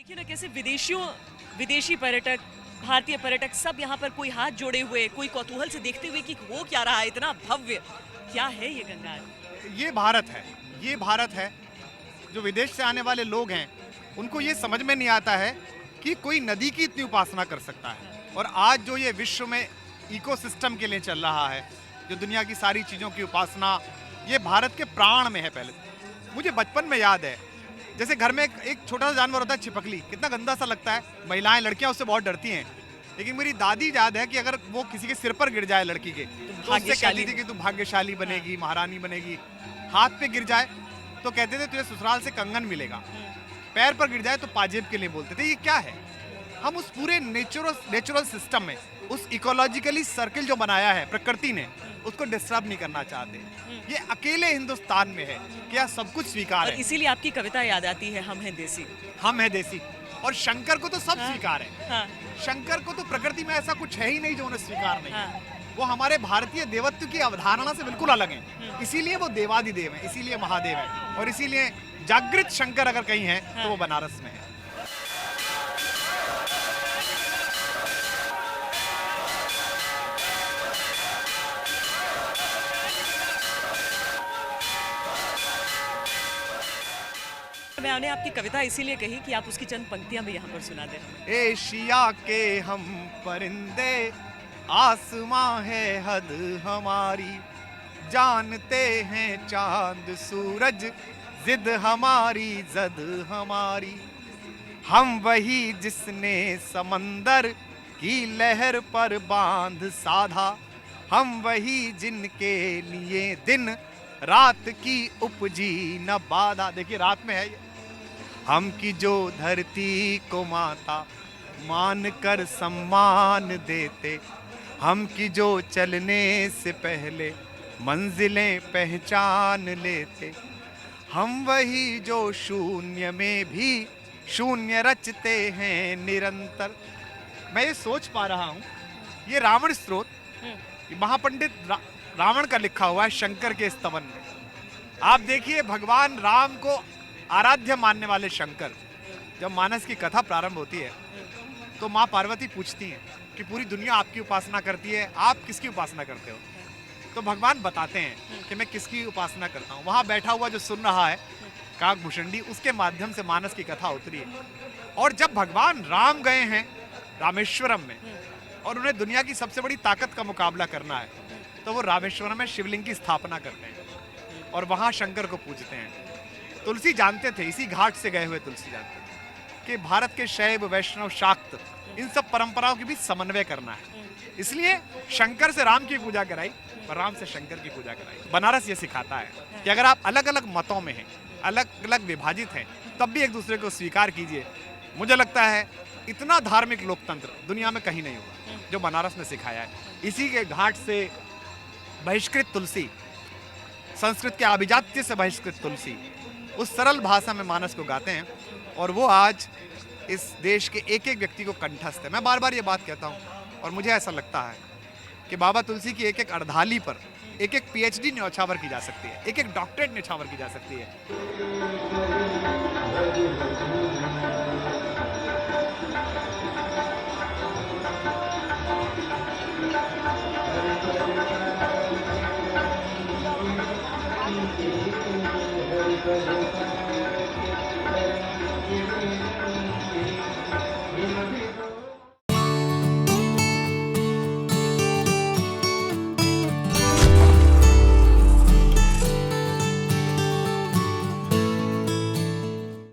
देखिए ना कैसे विदेशी पर्यटक, भारतीय पर्यटक सब यहाँ पर कोई हाथ जोड़े हुए, कोई कौतूहल से देखते हुए कि हो क्या रहा है, इतना भव्य क्या है ये गंगा। ये भारत है। ये भारत है। जो विदेश से आने वाले लोग हैं उनको ये समझ में नहीं आता है कि कोई नदी की इतनी उपासना कर सकता है। और आज जो ये विश्व में इकोसिस्टम के लिए चल रहा है, जो दुनिया की सारी चीज़ों की उपासना, ये भारत के प्राण में है। पहले मुझे बचपन में याद है, जैसे घर में एक छोटा सा जानवर होता है छिपकली, कितना गंदा सा लगता है, महिलाएं लड़कियां उससे बहुत डरती हैं। लेकिन मेरी दादी याद है कि अगर वो किसी के सिर पर गिर जाए लड़की के, तो उससे कहती थी कि तू भाग्यशाली बनेगी, महारानी बनेगी। हाथ पे गिर जाए तो कहते थे तुझे ससुराल से कंगन मिलेगा। पैर पर गिर जाए तो पाजेब के लिए बोलते थे। ये क्या है? हम उस पूरे नेचुरल सिस्टम में, उस इकोलॉजिकली सर्किल जो बनाया है प्रकृति ने, उसको डिस्टर्ब नहीं करना चाहते। ये अकेले हिंदुस्तान में है कि यह सब कुछ स्वीकार है। इसीलिए आपकी कविता याद आती है, हम हैं देसी। हम हैं देसी। और शंकर को तो सब स्वीकार है। हाँ। शंकर को तो प्रकृति में ऐसा कुछ है ही नहीं जो उन्हें स्वीकार नहीं है। हाँ। वो हमारे भारतीय देवत्व की अवधारणा से बिल्कुल अलग है। इसीलिए वो देवादिदेव है, इसीलिए महादेव है, और इसीलिए जागृत शंकर अगर कहीं है तो वो बनारस में है। मैंने आपकी कविता इसीलिए कही कि आप उसकी चंद पंक्तियां भी यहाँ पर सुना दें। एशिया के हम परिंदे, आसमां है हद हमारी, जानते हैं चांद सूरज, जिद हमारी जद हमारी। हम वही जिसने समंदर की लहर पर बांध साधा, हम वही जिनके लिए दिन रात की उपजी न बाधा। देखिए रात में है ये। हम की जो धरती को माता मान कर सम्मान देते, हम की जो चलने से पहले मंजिलें पहचान लेते, हम वही जो शून्य में भी शून्य रचते हैं निरंतर। मैं ये सोच पा रहा हूँ, ये रावण स्तोत्र, महापंडित रावण का लिखा हुआ है शंकर के स्तवन में। आप देखिए, भगवान राम को आराध्य मानने वाले शंकर, जब मानस की कथा प्रारंभ होती है तो माँ पार्वती पूछती हैं कि पूरी दुनिया आपकी उपासना करती है, आप किसकी उपासना करते हो? तो भगवान बताते हैं कि मैं किसकी उपासना करता हूँ। वहाँ बैठा हुआ जो सुन रहा है काकभूषणी, उसके माध्यम से मानस की कथा उतरी है। और जब भगवान राम गए हैं रामेश्वरम में और उन्हें दुनिया की सबसे बड़ी ताकत का मुकाबला करना है, तो वो रामेश्वरम में शिवलिंग की स्थापना करते हैं और वहाँ शंकर को पूजते हैं। तुलसी जानते थे, इसी घाट से गए हुए तुलसी जानते थे कि भारत के शैव वैष्णव शाक्त इन सब परंपराओं के बीच समन्वय करना है। इसलिए शंकर से राम की पूजा कराई और राम से शंकर की पूजा कराई। बनारस ये सिखाता है कि अगर आप अलग अलग मतों में हैं, अलग अलग विभाजित हैं, तब भी एक दूसरे को स्वीकार कीजिए। मुझे लगता है इतना धार्मिक लोकतंत्र दुनिया में कहीं नहीं होगा जो बनारस ने सिखाया है। इसी के घाट से बहिष्कृत तुलसी, संस्कृत के आभिजात्य से बहिष्कृत तुलसी, उस सरल भाषा में मानस को गाते हैं और वो आज इस देश के एक एक व्यक्ति को कंठस्थ है। मैं बार बार ये बात कहता हूँ और मुझे ऐसा लगता है कि बाबा तुलसी की एक एक अर्धाली पर एक एक PhD न्यौछावर की जा सकती है, एक एक डॉक्टरेट न्यौछावर की जा सकती है।